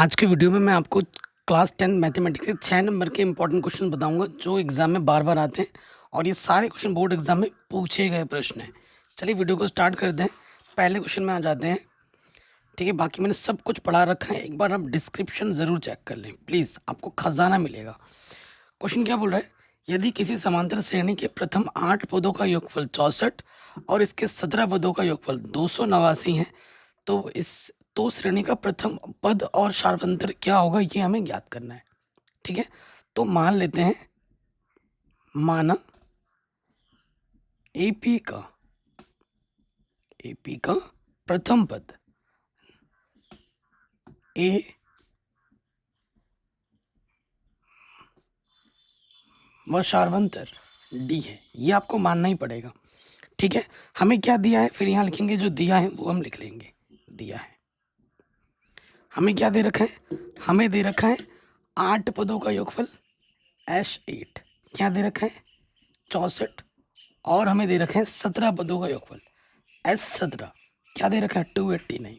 आज के वीडियो में मैं आपको क्लास 10 मैथमेटिक्स के 6 नंबर के इंपॉर्टेंट क्वेश्चन बताऊंगा जो एग्जाम में बार बार आते हैं और ये सारे क्वेश्चन बोर्ड एग्जाम में पूछे गए प्रश्न हैं। चलिए वीडियो को स्टार्ट करते हैं। पहले क्वेश्चन में आ जाते हैं। ठीक है, बाकी मैंने सब कुछ पढ़ा रखा है, एक बार आप डिस्क्रिप्शन ज़रूर चेक कर लें प्लीज़, आपको खजाना मिलेगा। क्वेश्चन क्या बोल रहा है, यदि किसी समांतर श्रेणी के प्रथम 8 पदों का योगफल 64 और इसके 17 पदों का योगफल 289 है तो श्रेणी का प्रथम पद और शार्वंतर क्या होगा, ये हमें ज्ञात करना है। ठीक है, तो मान लेते हैं, माना एपी का प्रथम पद ए व शार्वंतर डी है, ये आपको मानना ही पड़ेगा। ठीक है, हमें क्या दिया है, फिर यहाँ लिखेंगे जो दिया है वो हम लिख लेंगे। दिया है, हमें क्या दे रखा है, हमें दे रखा है 8 पदों का योगफल H8, क्या दे रखा है 64, और हमें दे रखे हैं 17 पदों का योगफल S17, क्या दे रखा है 289।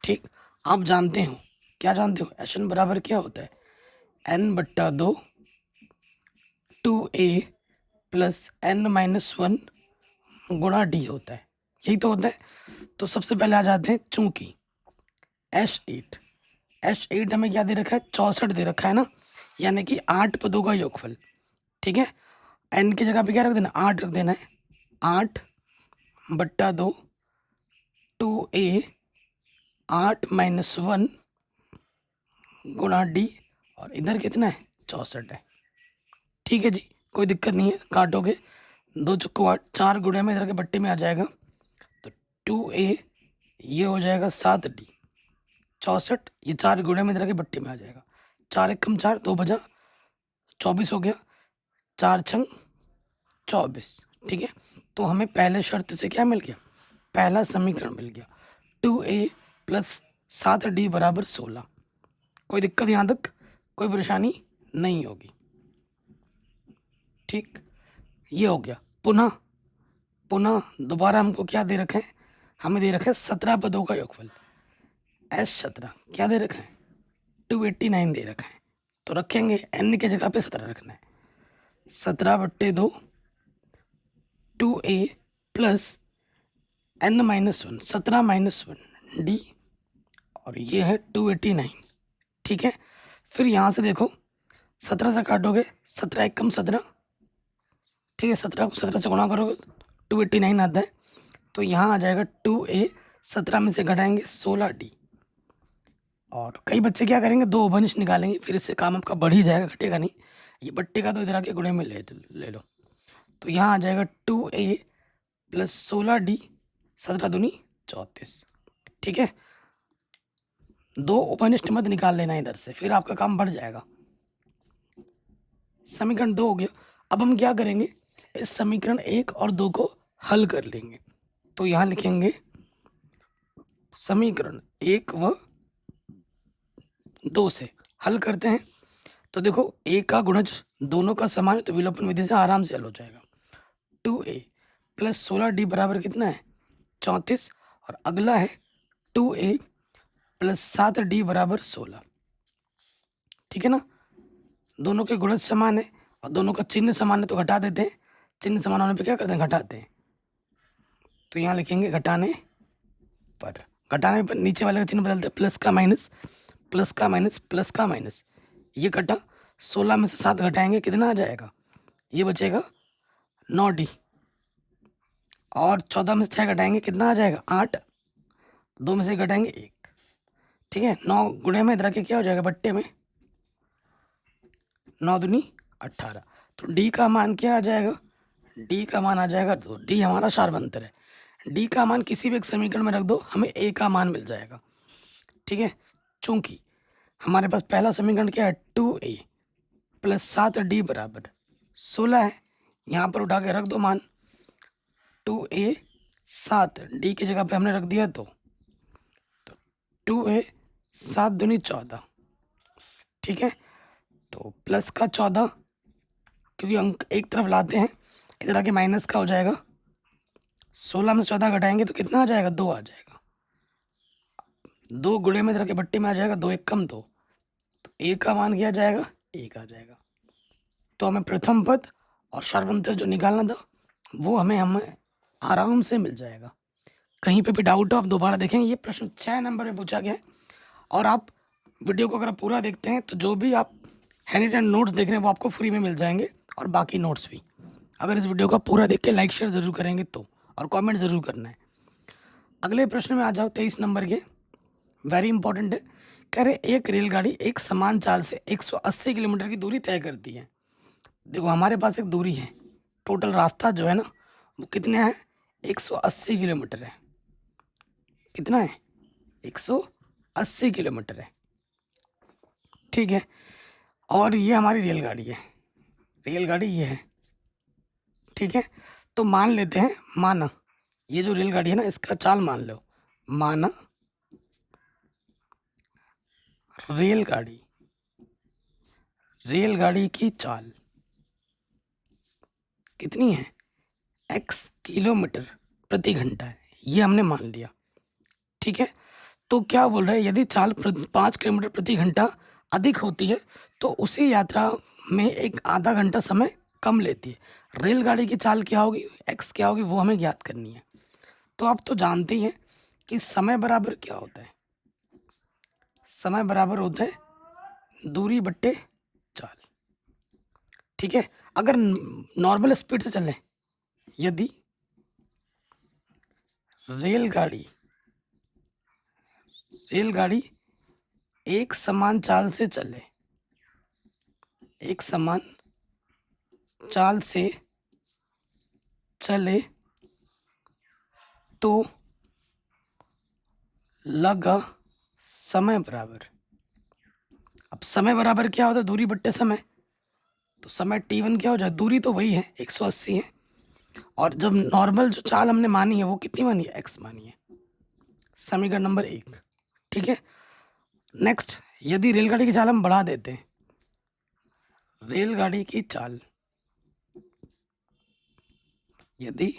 ठीक, आप जानते हो, क्या जानते हो, Sn बराबर क्या होता है, n/2 2a प्लस n-1 गुणा डी होता है, यही तो होता है। तो सबसे पहले आ जाते हैं, चूंकि H8 हमें क्या दे रखा है 64 दे रखा है ना, यानी कि 8 पदों का योगफल। ठीक है, n की जगह पे क्या रख देना, 8 रख देना है, 8/2 2a 8-1 गुणा डी, और इधर कितना है 64 है। ठीक है जी, कोई दिक्कत नहीं है, काटोगे 2 चुक्को 8, 4 गुणे में इधर के बट्टे में आ जाएगा, तो 2a ये हो जाएगा 7d, 64 ये 4 गुणे में इधर के बट्टे में आ जाएगा, 4 एकम 4, 2 बजा 24 हो गया, 4 छंग 24। ठीक है, तो हमें पहले शर्त से क्या मिल गया, पहला समीकरण मिल गया, 2a प्लस 7d बराबर 16। कोई दिक्कत यहाँ तक, कोई परेशानी नहीं होगी। ठीक, ये हो गया। पुनः दोबारा हमको क्या दे रखा है, हमें दे रखा है 17 पदों का योगफल S17, क्या दे रखा है 289 दे रखा है, तो रखेंगे n की जगह पे 17 रखना है, 17/2 2a प्लस n-1 17-1 d, और ये है 289। ठीक है, फिर यहाँ से देखो 17 से काटोगे, 17 एकम 17, ठीक है, 17 को 17 से गुणा करोगे 289 आता है, तो यहाँ आ जाएगा 2a, 17 में से घटाएंगे 16d, और कई बच्चे क्या करेंगे, 2 उभयनिष्ठ निकालेंगे, फिर इससे काम आपका बढ़ ही जाएगा, घटेगा नहीं। ये बट्टे का तो इधर आके गुणे में ले लो, तो यहाँ आ जाएगा 2a प्लस 16d, 17 दूनी 34। ठीक है, 2 उपनिष्ठ मत निकाल लेना इधर से, फिर आपका काम बढ़ जाएगा। समीकरण 2 हो गया। अब हम क्या करेंगे, इस समीकरण 1 और 2 को हल कर लेंगे, तो यहाँ लिखेंगे समीकरण 1 व 2 से हल करते हैं। तो देखो a का गुणज दोनों का समान है, तो विलोपन विधि से आराम से हल हो जाएगा। 2a प्लस 16d बराबर कितना है 34, और अगला है 2a प्लस 7d बराबर 16। ठीक है ना, दोनों के गुणज समान है और दोनों का चिन्ह समान है, तो घटा देते हैं, चिन्ह समान होने पे क्या करते हैं, घटाते हैं। तो यहाँ लिखेंगे घटाने पर नीचे वाले का चिन्ह बदलते हैं, प्लस का माइनस, प्लस का माइनस, प्लस का माइनस, ये कटा, 16 में से 7 घटाएंगे कितना आ जाएगा, ये बचेगा 9d, और 14 में से 6 घटाएंगे कितना आ जाएगा 8, 2 में से घटाएंगे 1। ठीक है, 9 गुणे में इधर के क्या हो जाएगा बट्टे में, 9 दूनी 18, तो d का मान क्या आ जाएगा, d का मान आ जाएगा 2, d हमारा शार्वंतर है, d का मान किसी भी एक समीकरण में रख दो, हमें a का मान मिल जाएगा। ठीक है, चूंकि हमारे पास पहला समीकरण क्या है 2a प्लस 7d बराबर 16 है, यहाँ पर उठा के रख दो मान, 2a 7d की जगह पे हमने रख दिया 2, तो 2a 7 दूनी 14। ठीक है, तो प्लस का 14, क्योंकि अंक एक तरफ लाते हैं, इधर आके माइनस का हो जाएगा, 16 में से 14 घटाएंगे तो कितना आ जाएगा 2 आ जाएगा, दो गुणे में इधर के बट्टे में आ जाएगा, दो एक कम दो, तो ए का मान क्या आ जाएगा, एक आ जाएगा। तो हमें प्रथम पद और सर्वांतर जो निकालना था वो हमें आराम से मिल जाएगा। कहीं पे भी डाउट हो आप दोबारा देखेंगे, ये प्रश्न 6 नंबर में पूछा गया है। और आप वीडियो को अगर आप पूरा देखते हैं तो जो भी आप हैंड रिटन नोट्स देख रहे हैं वो आपको फ्री में मिल जाएंगे, और बाकी नोट्स भी। अगर इस वीडियो को पूरा देख के लाइक शेयर ज़रूर करेंगे तो, और कमेंट ज़रूर करना है। अगले प्रश्न में आ जाओ 23 नंबर के, वेरी इंपॉर्टेंट है। कह रहे एक रेलगाड़ी एक समान चाल से 180 किलोमीटर की दूरी तय करती है। देखो हमारे पास एक दूरी है, टोटल रास्ता जो है ना वो कितने है, 180 किलोमीटर है। कितना है, 180 किलोमीटर है, ठीक है। और ये हमारी रेलगाड़ी है, रेलगाड़ी ये है, ठीक है। तो मान लेते हैं, माना ये जो रेलगाड़ी है ना इसका चाल मान लो, माना रेलगाड़ी, रेलगाड़ी की चाल कितनी है, x किलोमीटर प्रति घंटा है, ये हमने मान लिया, ठीक है। तो क्या बोल रहा है, यदि चाल 5 किलोमीटर प्रति घंटा अधिक होती है तो उसी यात्रा में एक आधा घंटा समय कम लेती है। रेलगाड़ी की चाल क्या होगी, x क्या होगी, वो हमें ज्ञात करनी है। तो आप तो जानते ही हैं कि समय बराबर क्या होता है, समय बराबर होता है दूरी बट्टे चाल, ठीक है। अगर नॉर्मल स्पीड से चलें, यदि रेलगाड़ी रेलगाड़ी एक समान चाल से चले, एक समान चाल से चले तो लगा समय बराबर। अब समय बराबर क्या होता है, दूरी बट्टे समय, तो समय t1 क्या हो जाए, दूरी तो वही है 180 है, और जब नॉर्मल जो चाल हमने मानी है वो कितनी मानी है, x मानी है। समीकरण नंबर 1, ठीक है। नेक्स्ट, यदि रेलगाड़ी की चाल हम बढ़ा देते हैं, रेलगाड़ी की चाल, यदि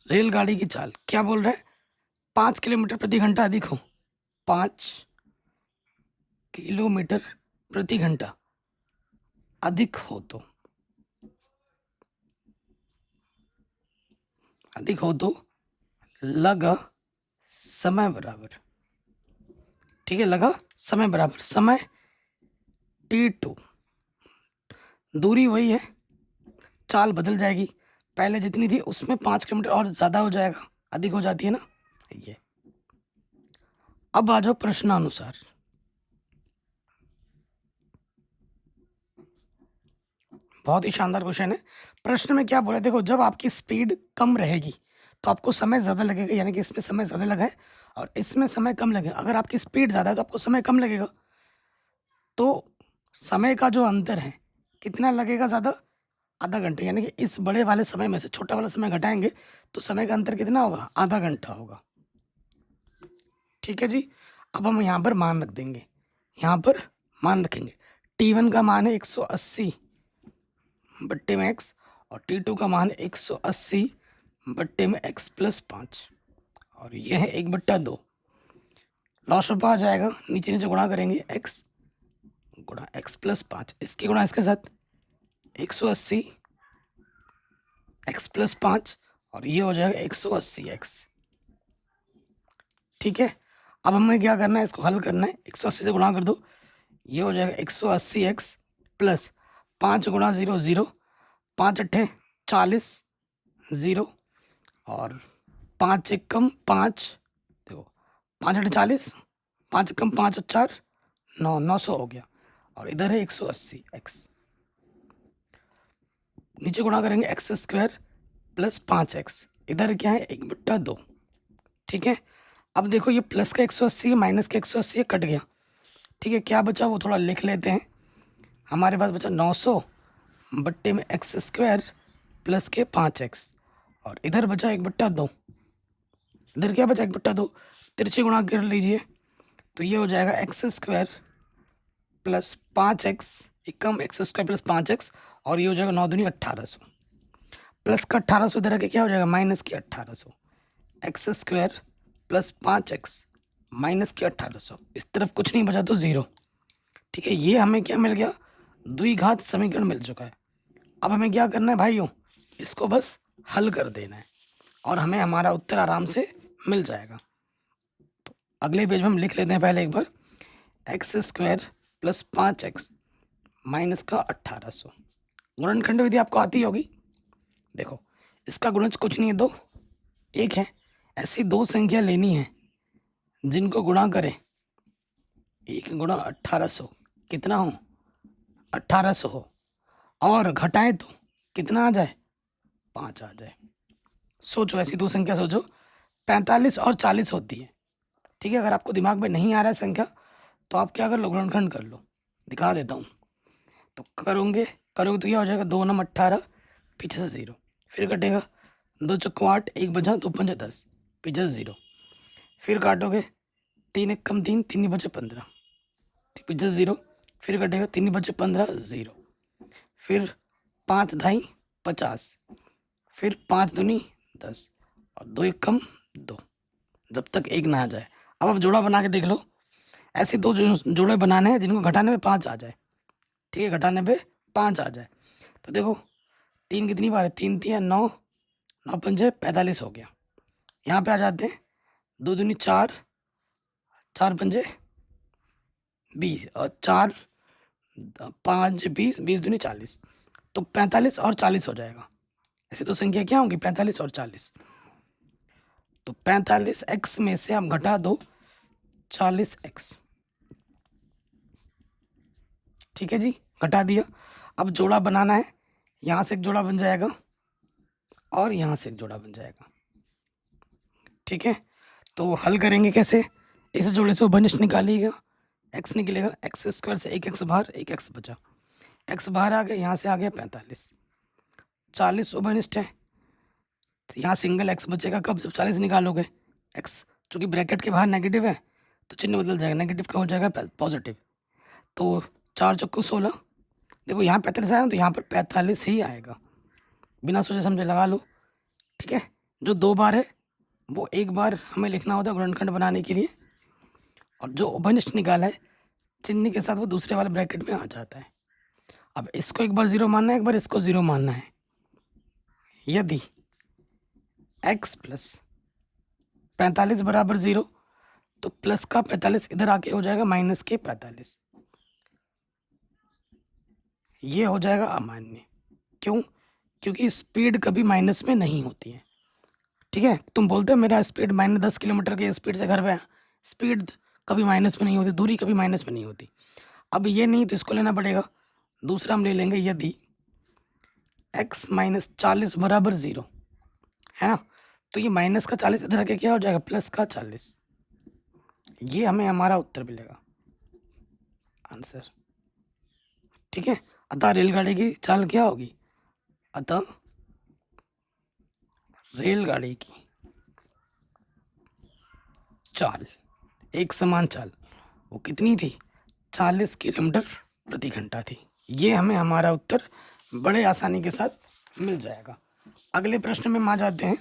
रेलगाड़ी की चाल क्या बोल रहा है, 5 किलोमीटर प्रति घंटा अधिक हो, 5 किलोमीटर प्रति घंटा अधिक हो तो, अधिक हो तो लगा समय बराबर, ठीक है। लगा समय बराबर, समय t2, दूरी वही है, चाल बदल जाएगी, पहले जितनी थी उसमें 5 किलोमीटर और ज़्यादा हो जाएगा, अधिक हो जाती है ना ये। अब आ जाओ प्रश्नानुसार, बहुत ही शानदार क्वेश्चन है। प्रश्न में क्या बोला, देखो जब आपकी स्पीड कम रहेगी तो आपको समय ज़्यादा लगेगा, यानी कि इसमें समय ज़्यादा लगा है और इसमें समय कम लगेगा। अगर आपकी स्पीड ज़्यादा है तो आपको समय कम लगेगा, तो समय का जो अंतर है कितना लगेगा ज़्यादा, आधा घंटा, यानी कि इस बड़े वाले समय में से छोटा वाला समय घटाएंगे तो समय का अंतर कितना होगा, आधा घंटा होगा, ठीक है जी। अब हम यहाँ पर मान रख देंगे, यहाँ पर मान रखेंगे t1 का मान है 180 बट्टे में x, और t2 का मान है 180 बट्टे में x प्लस 5, और यह है 1/2, लॉस ऑफ आ जाएगा, नीचे नीचे गुणा करेंगे x गुणा x प्लस 5, इसकी गुणा इसके साथ 180 x प्लस 5, और ये हो जाएगा 180x, ठीक है। अब हमें क्या करना है, इसको हल करना है, 180 से गुणा कर दो, ये हो जाएगा 180x प्लस 5 गुणा 0 0, 5 अट्ठे 40 0, और 5 एक कम 5, देखो 5 अट्ठे 40, 5 एक कम 5 और 4 9, 900 हो गया, और इधर है 180x, नीचे गुणा करेंगे एक्स स्क्वायर प्लस 5x, इधर क्या है 1/2, ठीक है। अब देखो ये प्लस का 180 है, माइनस का 180 है, कट गया, ठीक है। क्या बचा वो थोड़ा लिख लेते हैं, हमारे पास बचा 900 बट्टे में एक्स स्क्वायर प्लस के 5x, और इधर बचा 1/2, इधर क्या बचा 1/2, तिरछे गुणा कर लीजिए, तो ये हो जाएगा एक्स स्क्वायर प्लस 5x, एक कम एक्स स्क्वायर प्लस 5x, और ये हो जाएगा 9 दूनी 1800, प्लस का 1800 इधर के क्या हो जाएगा, माइनस की 1800, x square plus 5x minus के 1800, इस तरफ कुछ नहीं बचा तो 0। ठीक है, ये हमें क्या मिल गया, द्विघात समीकरण मिल चुका है। अब हमें क्या करना है भाइयों, इसको बस हल कर देना है और हमें हमारा उत्तर आराम से मिल जाएगा। तो अगले पेज में हम लिख लेते हैं पहले एक बार, x square plus 5x minus का 1800। गुणनखंड विधि आपको आती होगी। देखो इसका गुणज कुछ नहीं है, 2 1 है। ऐसी 2 संख्या लेनी है जिनको गुणा करें 1 गुणा 1800 कितना हो, 1800 हो, और घटाएं तो कितना आ जाए, 5 आ जाए। सोचो ऐसी 2 संख्या सोचो, 45 और 40 होती है। ठीक है, अगर आपको दिमाग में नहीं आ रहा है संख्या तो आप क्या कर लो, गुणनखंड कर लो, दिखा देता हूँ। तो करोगे तो क्या हो जाएगा, 2 9 18, पीछे से 0, फिर कटेगा 2 चौको 8, 1 बचा 2 5 10, पीछे से 0, फिर काटोगे 3 1 कम 3, 3 बचे 15, पीछे से 0, फिर कटेगा 3 बचे 15 0, फिर 5 2 50, फिर 5 दूनी 10 और 2 1 कम 2, जब तक 1 ना आ जाए। अब आप जोड़ा बना के देख लो, ऐसे 2 जोड़े बनाने हैं जिनको घटाने में 5 आ जाए। ठीक है, घटाने पे 5 आ जाए। तो देखो 3 कितनी बार है, 3 3 9, 9 पंजे 45 हो गया। यहाँ पे आ जाते हैं, 2 दूनी 4, 4 पंजे 20 और 4 5 20, 20 दूनी 40, तो 45 और 40 हो जाएगा। ऐसी तो संख्या क्या होगी, 45 और 40। तो 45x में से आप घटा दो 40x। ठीक है जी, घटा दिया। अब जोड़ा बनाना है, यहाँ से एक जोड़ा बन जाएगा और यहाँ से एक जोड़ा बन जाएगा। ठीक है, तो हल करेंगे कैसे, इस जोड़े से उभयनिष्ठ निकालिएगा, x निकलेगा, एक्स स्क्वायर से 1x बाहर, 1x बचा, x बाहर आ गया, यहाँ से आ गया 45, 40 उभयनिष्ठ है, तो यहाँ सिंगल x बचेगा कब, जब 40 निकालोगे। x चूँकि ब्रैकेट के बाहर नेगेटिव है तो चिन्ह बदल जाएगा, नेगेटिव का हो जाएगा पॉजिटिव। तो 4 चौको 16, देखो यहाँ 45 आया तो यहाँ पर 45 ही आएगा, बिना सोचे समझे लगा लो। ठीक है, जो 2 बार है वो 1 बार हमें लिखना होता है गुणनखंड बनाने के लिए, और जो उभयनिष्ठ निकाला है चिन्ह के साथ वो दूसरे वाले ब्रैकेट में आ जाता है। अब इसको एक बार 0 मानना है, एक बार इसको 0 मानना है। यदि x प्लस 45 बराबर 0 तो प्लस का 45 इधर आके हो जाएगा माइनस के 45, ये हो जाएगा अमान्य। क्यों, क्योंकि स्पीड कभी माइनस में नहीं होती है। ठीक है, तुम बोलते हो मेरा स्पीड -10 किलोमीटर के स्पीड से घर पे, स्पीड कभी माइनस में नहीं होती, दूरी कभी माइनस में नहीं होती। अब ये नहीं तो इसको लेना पड़ेगा, दूसरा हम ले लेंगे, यदि x माइनस 40 बराबर 0 है ना, तो ये माइनस का 40 इधर आके क्या हो जाएगा, प्लस का 40, ये हमें हमारा उत्तर मिलेगा, आंसर। ठीक है, अतः रेलगाड़ी की चाल क्या होगी, अतः रेलगाड़ी की चाल, एक समान चाल, वो कितनी थी, 40 किलोमीटर प्रति घंटा थी। ये हमें हमारा उत्तर बड़े आसानी के साथ मिल जाएगा। अगले प्रश्न में हम आ जाते हैं,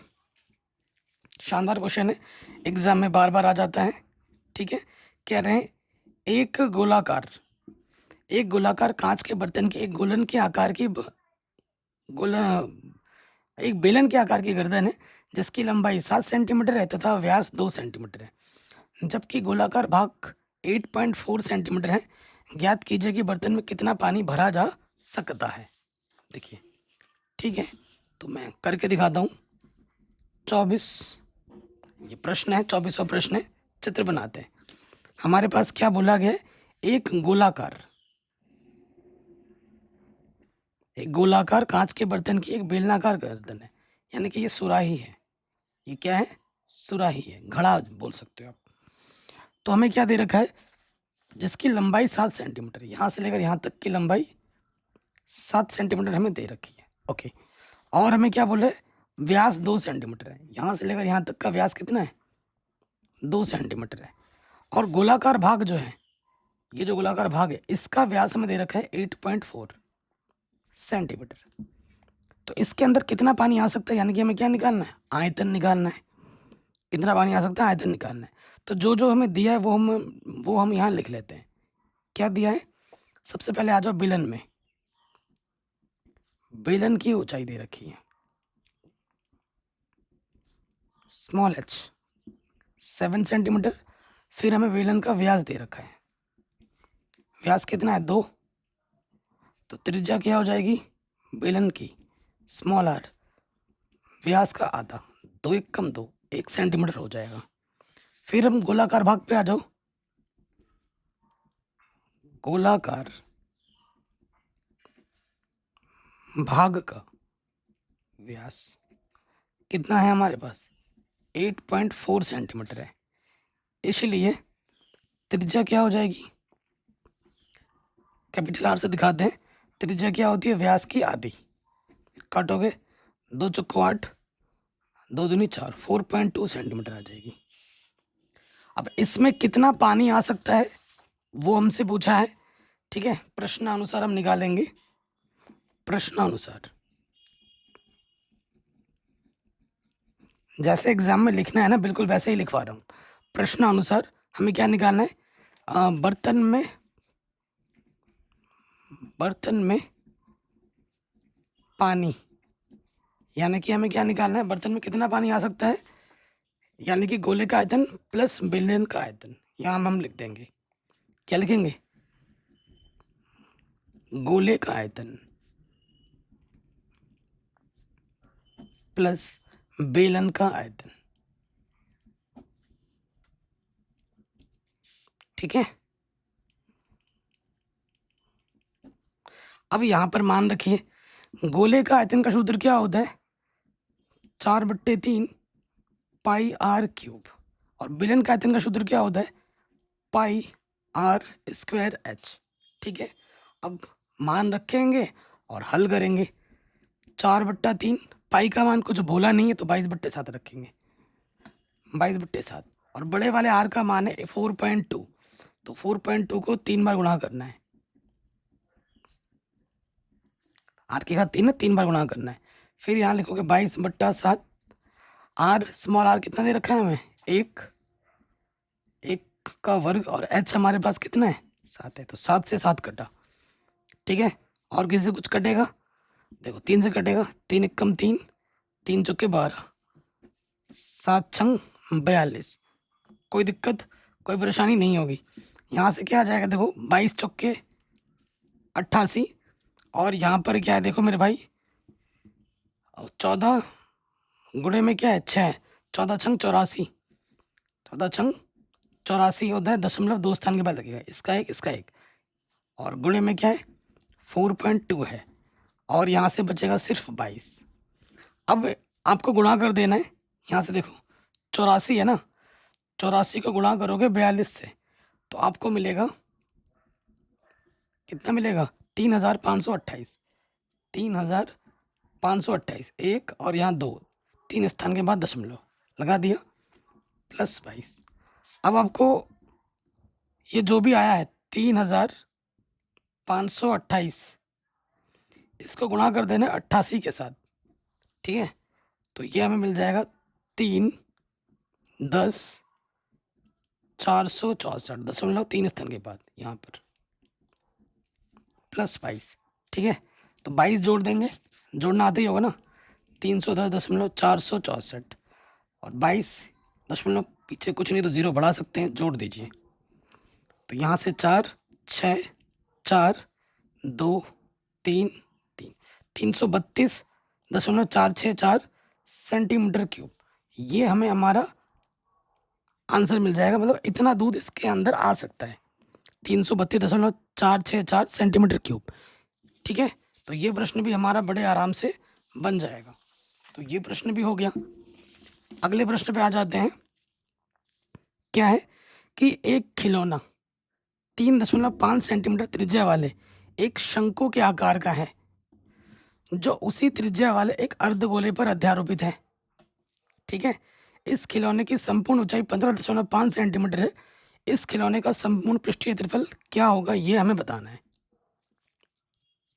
शानदार क्वेश्चन है, एग्जाम में बार बार आ जाता है। ठीक है, कह रहे हैं एक गोलाकार कांच के बर्तन की एक गोलन के आकार की एक बेलन के आकार की गर्दन है जिसकी लंबाई 7 सेंटीमीटर है तथा व्यास 2 सेंटीमीटर है, जबकि गोलाकार भाग 8.4 सेंटीमीटर है। ज्ञात कीजिए कि बर्तन में कितना पानी भरा जा सकता है। देखिए, ठीक है, तो मैं करके दिखाता हूँ। 24 ये प्रश्न है, 24वां प्रश्न है, चित्र बनाते हैं। हमारे पास क्या बोला गया है, एक गोलाकार कांच के बर्तन की एक बेलनाकार गर्दन है, यानी कि ये सुराही है। ये क्या है, सुराही है, घड़ा बोल सकते हो आप। तो हमें क्या दे रखा है, जिसकी लंबाई 7 सेंटीमीटर, यहाँ से लेकर यहाँ तक की लंबाई 7 सेंटीमीटर हमें दे रखी है। ओके, और हमें क्या बोल रहे हैं, व्यास 2 सेंटीमीटर है, यहाँ से लेकर यहाँ तक का व्यास कितना है, 2 सेंटीमीटर है। और गोलाकार भाग जो है, ये जो गोलाकार भाग है इसका व्यास हमें दे रखा है 8.4 सेंटीमीटर। तो इसके अंदर कितना पानी आ सकता है, यानी कि हमें क्या निकालना है, आयतन निकालना है। कितना पानी आ सकता है, आयतन निकालना है। तो जो जो हमें दिया है वो हम यहाँ लिख लेते हैं। क्या दिया है? सबसे पहले आ जाओ बेलन में। बेलन की ऊंचाई दे रखी है स्मॉल h 7 सेंटीमीटर। फिर हमें बेलन का व्यास दे रखा है, व्यास कितना है 2, तो त्रिज्या क्या हो जाएगी बेलन की स्मॉल r, व्यास का आधा, 2 एक कम 2, 1 सेंटीमीटर हो जाएगा। फिर हम गोलाकार भाग पे आ जाओ। गोलाकार भाग का व्यास कितना है हमारे पास 8.4 सेंटीमीटर है, इसलिए त्रिज्या क्या हो जाएगी, कैपिटल आर से दिखाते हैं। त्रिज्या क्या होती है व्यास की आधी, काटोगे 2 चौको 8, 2 दूनी 4, 4.2 सेंटीमीटर आ जाएगी। अब इसमें कितना पानी आ सकता है वो हमसे पूछा है, ठीक है। प्रश्नानुसार हम निकालेंगे, प्रश्नानुसार जैसे एग्जाम में लिखना है ना बिल्कुल वैसे ही लिखवा रहा हूँ। प्रश्नानुसार हमें क्या निकालना है, बर्तन में पानी, यानी कि हमें क्या निकालना है, बर्तन में कितना पानी आ सकता है, यानी कि गोले का आयतन प्लस बेलन का आयतन। यहाँ हम लिख देंगे, क्या लिखेंगे, गोले का आयतन प्लस बेलन का आयतन, ठीक है। अब यहां पर मान रखिए गोले का आयतन का सूत्र क्या होता है 4/3 पाई आर क्यूब, और बेलन का आयतन का सूत्र क्या होता है पाई आर स्क्वायर एच, ठीक है। अब मान रखेंगे और हल करेंगे। 4/3, पाई का मान कुछ बोला नहीं है तो 22/7 रखेंगे, 22/7, और बड़े वाले आर का मान है 4.2, तो 4.2 को 3 बार गुणा करना है, आर के साथ 3 बार गुणा करना है। फिर यहाँ लिखोगे 22/7, आर स्मॉल आर कितना दे रखा है हमें 1 का वर्ग, और एच हमारे पास कितना है 7 है, तो 7 से 7 कटा, ठीक है। और किसी से कुछ कटेगा, देखो 3 से कटेगा, 3 एक कम 3, 3 चौके 12, 7 छंग 42, कोई दिक्कत कोई परेशानी नहीं होगी। यहाँ से क्या आ जाएगा, देखो 22 चौके 88, और यहाँ पर क्या है देखो मेरे भाई 14 गुणे में क्या है 6, 14 छंग 84, 14 छंग 84 होता है, 0.2 स्थान के बाद लगेगा, इसका एक, और गुणे में क्या है 4.2 है, और यहाँ से बचेगा सिर्फ 22। अब आपको गुणा कर देना है, यहाँ से देखो 84 है ना, 84 को गुणा करोगे 42 से तो आपको मिलेगा कितना मिलेगा 3528, 3528, 1 और यहाँ 2, 3 स्थान के बाद दशमलव लगा दिया प्लस 22। अब आपको ये जो भी आया है 3528, इसको गुणा कर देना 88 के साथ, ठीक है। तो ये हमें मिल जाएगा 3 10 464, 3 स्थान के बाद यहाँ पर प्लस 22, ठीक है। तो 22 जोड़ देंगे, जोड़ना आते ही होगा ना, 310.464 और 22 दशमलव पीछे कुछ नहीं तो 0 बढ़ा सकते हैं, जोड़ दीजिए। तो यहाँ से 4 6 4 2 3 3, 332.464 सेंटीमीटर क्यूब, ये हमें हमारा आंसर मिल जाएगा। मतलब इतना दूध इसके अंदर आ सकता है 332.464 सेंटीमीटर क्यूब, ठीक है। तो ये प्रश्न भी हमारा बड़े आराम से बन जाएगा। तो ये प्रश्न भी हो गया। अगले प्रश्न पे आ जाते हैं। क्या है कि एक खिलौना 3.5 सेंटीमीटर त्रिज्या वाले एक शंकु के आकार का है जो उसी त्रिज्या वाले एक अर्धगोले पर अध्यारोपित है, ठीक है। इस खिलौने की संपूर्ण ऊंचाई 15.5 सेंटीमीटर है। इस खिलौने का संपूर्ण पृष्ठीय क्षेत्रफल क्या होगा ये हमें बताना है,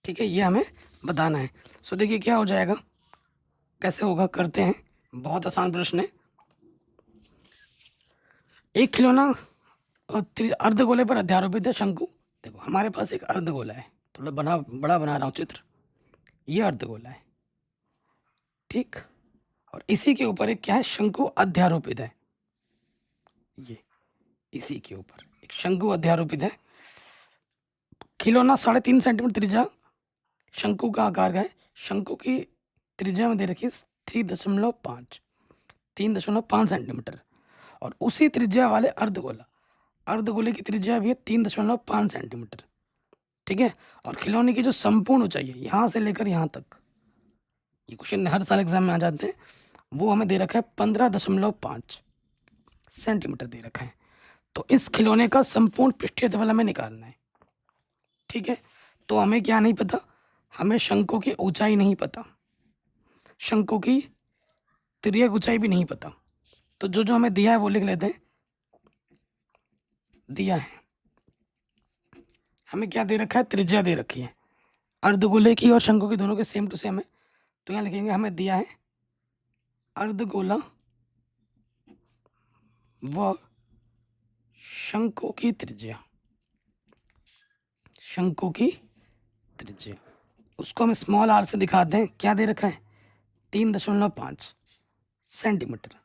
ठीक है, ये हमें बताना है। सो देखिए क्या हो जाएगा, कैसे होगा करते हैं, बहुत आसान प्रश्न है। एक खिलौना अर्धगोले पर अध्यारोपित है शंकु। देखो हमारे पास एक अर्धगोला है, थोड़ा बड़ा बना रहा हूँ चित्र। ये अर्धगोला है, ठीक, और इसी के ऊपर एक क्या है, शंकु अध्यारोपित है। ये इसी के ऊपर एक शंकु अध्यारोपित है। खिलौना 3.5 सेंटीमीटर त्रिज्या शंकु का आकार का है। शंकु की त्रिज्या में दे रखी है 3.5 सेंटीमीटर, और उसी त्रिज्या वाले अर्धगोले की त्रिज्या भी है 3.5 सेंटीमीटर, ठीक है। और खिलौने की जो संपूर्ण ऊंचाई है यहाँ से लेकर यहाँ तक, ये क्वेश्चन हर साल एग्जाम में आ जाते हैं, वो हमें दे रखा है 15.5 सेंटीमीटर दे रखा है। तो इस खिलौने का संपूर्ण पृष्ठीय क्षेत्रफल हमें निकालना है, ठीक है। तो हमें क्या नहीं पता, हमें शंकु की ऊंचाई नहीं पता, शंकु की तिर्यक ऊंचाई भी नहीं पता। तो जो जो हमें दिया है वो लिख लेते हैं। दिया है हमें क्या दे रखा है, त्रिज्या दे रखी है अर्धगोले की और शंकु की, दोनों के सेम टू सेम है। तो यहाँ लिखेंगे हमें दिया है अर्धगोला व शंकु की त्रिज्या, शंकु की त्रिज्या उसको हम स्मॉल आर से दिखाते हैं। क्या दे रखा है, 3.5 सेंटीमीटर।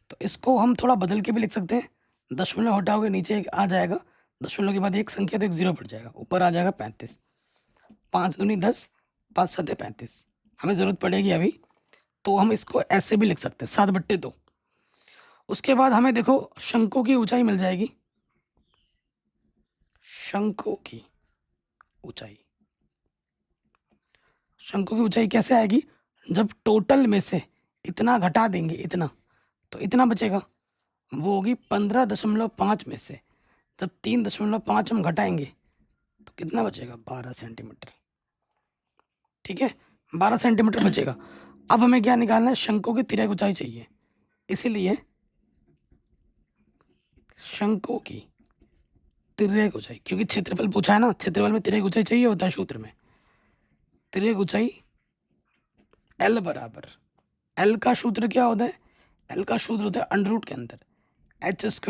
तो इसको हम थोड़ा बदल के भी लिख सकते हैं। दशमलव हटाओगे नीचे एक आ जाएगा, दशमलव के बाद एक संख्या तो एक जीरो पड़ जाएगा, ऊपर आ जाएगा 35। 5 दूनी 10, 5 सत्ते 35। हमें ज़रूरत पड़ेगी अभी, तो हम इसको ऐसे भी लिख सकते हैं 7/2। उसके बाद हमें देखो शंकु की ऊंचाई मिल जाएगी, शंकु की ऊंचाई, शंकु की ऊंचाई कैसे आएगी, जब टोटल में से इतना घटा देंगे, इतना तो इतना बचेगा, वो होगी 15.5 में से जब 3.5 हम घटाएंगे तो कितना बचेगा, 12 सेंटीमीटर, ठीक है, 12 सेंटीमीटर बचेगा। अब हमें क्या निकालना है, शंकु की तिर्यक ऊंचाई चाहिए, इसीलिए शंकु की तिर्यक ऊंचाई, क्योंकि क्षेत्रफल पूछा है ना, क्षेत्रफल में तिर्यक ऊंचाई चाहिए होता है सूत्र में। तिर्यक ऊंचाई L बराबर, L का सूत्र क्या होता है, L का सूत्र होता है अंडर रूट के अंदर h² +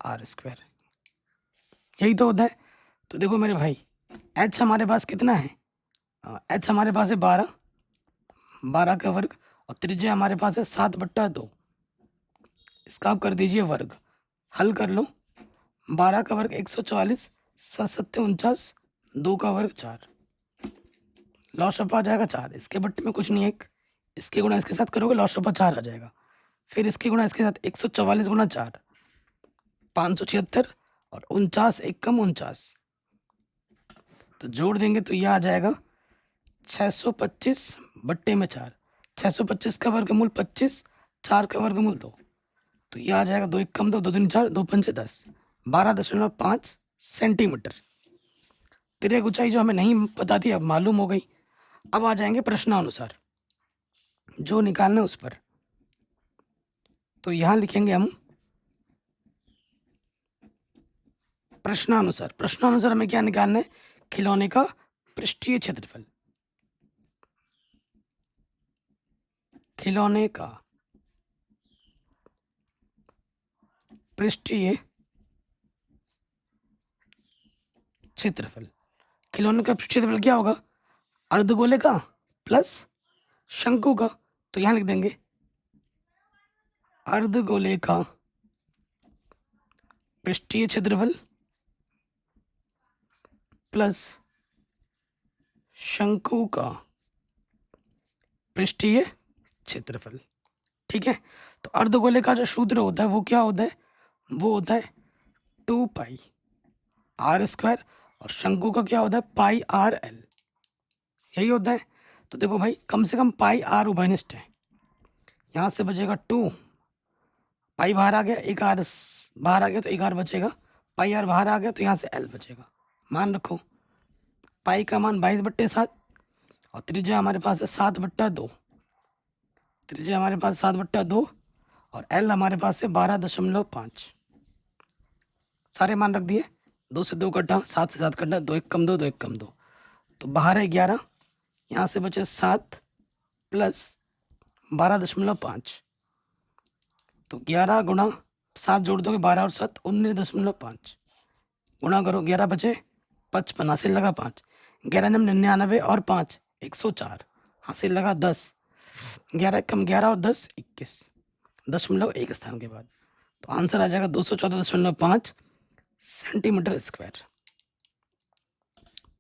r², यही तो होता है। तो देखो मेरे भाई, h हमारे पास कितना है, h हमारे पास है 12 का वर्ग, और त्रिज्या हमारे पास है 7/2। इसका आप कर दीजिए वर्ग, हल कर लो। 12 का वर्ग 144, 7 सत्ते 49, 2 का वर्ग 4, लॉसअप आ जाएगा 4। इसके बट्टे में कुछ नहीं है, एक इसके गुणा इसके साथ करोगे लॉसअप 4 आ जाएगा, फिर इसके गुणा इसके साथ 144 गुणा 4 576, और 49 एक कम 49, तो जोड़ देंगे तो यह आ जाएगा 625/4। 625 का वर्गमूल 25, 4 का वर्गमूल 2, तो यह आ जाएगा 2 एक कम 2, 2 दूनी 4, 2 पंचे 10, 12.5 सेंटीमीटर। तिर्यक ऊंचाई जो हमें नहीं पता थी अब मालूम हो गई। अब आ जाएंगे प्रश्नानुसार, जो निकालना है उस पर। तो यहां लिखेंगे हम प्रश्नानुसार। प्रश्नानुसार हमें क्या निकालना है, खिलौने का पृष्ठीय क्षेत्रफल, खिलौने का पृष्ठीय क्षेत्रफल। खिलौने का पृष्ठीय क्षेत्रफल क्या होगा, अर्धगोले का प्लस शंकु का, तो यहां लिख देंगे अर्धगोले का पृष्ठीय क्षेत्रफल प्लस शंकु का पृष्ठीय क्षेत्रफल, ठीक है। तो अर्धगोले का जो सूत्र होता है वो क्या होता है, वो होता है 2πr², और शंकु का क्या होता है πrl, यही होता है। तो देखो भाई, कम से कम πr उभयनिष्ठ है, यहाँ से बचेगा 2, पाई बाहर आ गया, एक आर बाहर आ गया तो एक आर बचेगा, पाई आर बाहर आ गया तो यहाँ से एल बचेगा। मान रखो पाई का मान 22/7, और त्रिज्या हमारे पास है 7/2, त्रिज्या हमारे पास 7/2, और एल हमारे पास है 12.5। सारे मान रख दिए, 2 से 2 कटा, 7 से 7 कटा, 2 एक कम 2, 2 एक कम 2, तो बाहर है 11, यहाँ से बचे 7 + 12.5, तो 11 गुणा 7 जोड़ दोगे 12 और 7 19.5 गुणा करो 11 बचे 55 हासिल लगा 5 11 नम 99 और 5 104 हासिल लगा 10 11 कम 11 और 10 21 दशमलव एक स्थान के बाद तो आंसर आ जाएगा 214.5 सेंटीमीटर स्क्वायर।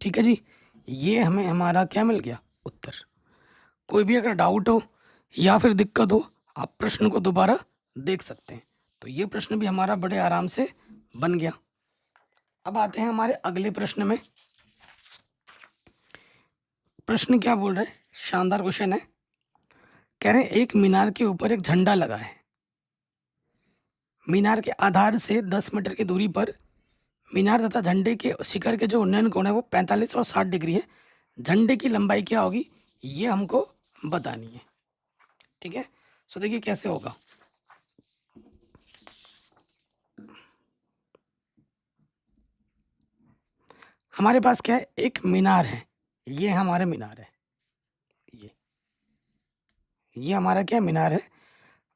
ठीक है जी, ये हमें हमारा क्या मिल गया उत्तर। कोई भी अगर डाउट हो या फिर दिक्कत हो आप प्रश्न को दोबारा देख सकते हैं। तो ये प्रश्न भी हमारा बड़े आराम से बन गया। अब आते हैं हमारे अगले प्रश्न में। प्रश्न क्या बोल रहे हैं, शानदार क्वेश्चन है। कह रहे हैं एक मीनार के ऊपर एक झंडा लगा है। मीनार के आधार से 10 मीटर की दूरी पर मीनार तथा झंडे के शिखर के जो उन्नयन कोण है वो 45 और 60 डिग्री है। झंडे की लंबाई क्या होगी ये हमको बतानी है। ठीक है, सो देखिए कैसे होगा। हमारे पास क्या है, एक मीनार है, ये हमारा मीनार है, ये हमारा क्या मीनार है।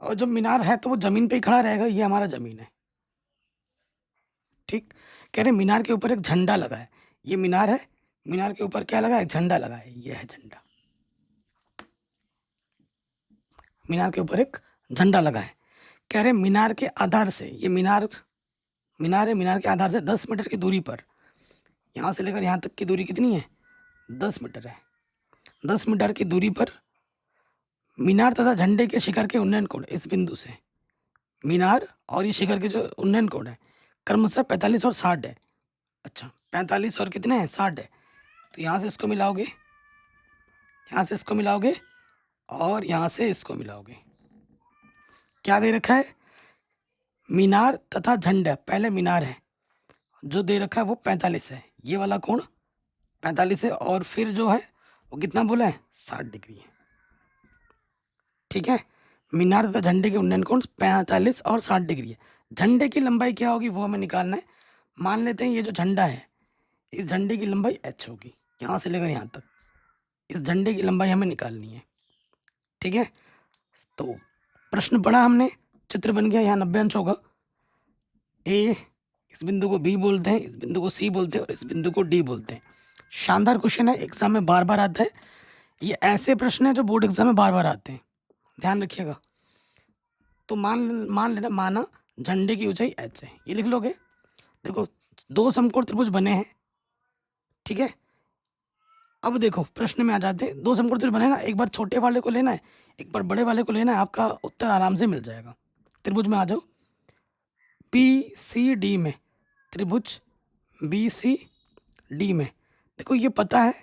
और जब मीनार है तो वो जमीन पे ही खड़ा रहेगा, ये हमारा जमीन है। ठीक, कह रहे मीनार के ऊपर एक झंडा लगा है। ये मीनार है, मीनार के ऊपर क्या लगा है, झंडा लगा है, ये है झंडा। मीनार के ऊपर एक झंडा लगा है। कह रहे मीनार के आधार से, ये मीनार मीनार है, मीनार के आधार से 10 मीटर की दूरी पर, यहाँ से लेकर यहाँ तक की दूरी कितनी है 10 मीटर है। 10 मीटर की दूरी पर मीनार तथा झंडे के शिखर के उन्नयन कोण इस बिंदु से, मीनार और ये शिखर के जो उन्नयन कोण है क्रमशः 45 और 60 है। अच्छा 45 और कितने हैं 60 है। तो यहाँ से इसको मिलाओगे, यहाँ से इसको मिलाओगे और यहाँ से इसको मिलाओगे। क्या दे रखा है, मीनार तथा झंडा, पहले मीनार है जो दे रखा है वो 45 है, ये वाला कोण 45 है और फिर जो है वो कितना बोला है 60 डिग्री है। ठीक है, मीनार तथा झंडे के उन्नयन कोण 45 और 60 डिग्री है। झंडे की लंबाई क्या होगी वो हमें निकालना है। मान लेते हैं ये जो झंडा है इस झंडे की लंबाई h होगी, यहाँ से लेकर यहाँ तक इस झंडे की लंबाई हमें निकालनी है। ठीक है, तो प्रश्न पढ़ा हमने, चित्र बन गया, यहाँ 90 अंश होगा। ए, इस बिंदु को बी बोलते हैं, इस बिंदु को सी बोलते हैं और इस बिंदु को डी बोलते हैं। शानदार क्वेश्चन है, एग्जाम में बार बार आता है। ये ऐसे प्रश्न है जो बोर्ड एग्जाम में बार बार आते हैं, ध्यान रखिएगा। तो मान लेना, माना झंडे की ऊंचाई h है, ये लिख लोगे। देखो दो समकोण त्रिभुज बने हैं। ठीक है, अब देखो प्रश्न में आ जाते हैं, दो समकोण त्रिभुज बने ना, एक बार छोटे वाले को लेना है एक बार बड़े वाले को लेना है, आपका उत्तर आराम से मिल जाएगा। त्रिभुज में आ जाओ, BCD में, त्रिभुज BCD में देखो ये पता है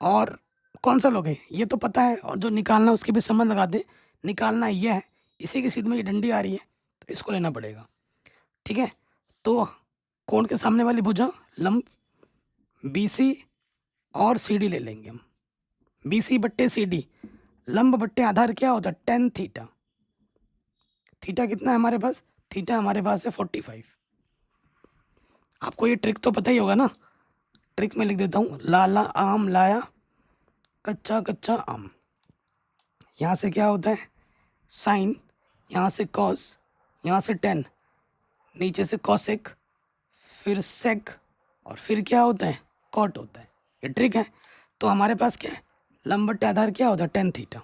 और कौन सा लोगे ये तो पता है, और जो निकालना उसकी भी समझ लगा दे। निकालना ये है, इसी के सीध में ये डंडी आ रही है तो इसको लेना पड़ेगा। ठीक है, तो कोण के सामने वाली भुजा लंब BC और CD ले लेंगे हम। BC बट्टे CD, लंब बट्टे आधार क्या होता है tan थीटा। थीटा कितना है हमारे पास, थीटा हमारे पास है 45। आपको ये ट्रिक तो पता ही होगा ना, ट्रिक में लिख देता हूँ, लाला आम लाया कच्चा कच्चा आम। यहाँ से क्या होता है साइन, यहाँ से कॉस, यहाँ से टेन, नीचे से कॉसेक, फिर सेक और फिर क्या होता है कॉट होता है। ये ट्रिक है। तो हमारे पास क्या है, लंब बट्टे आधार क्या होता है tan थीटा।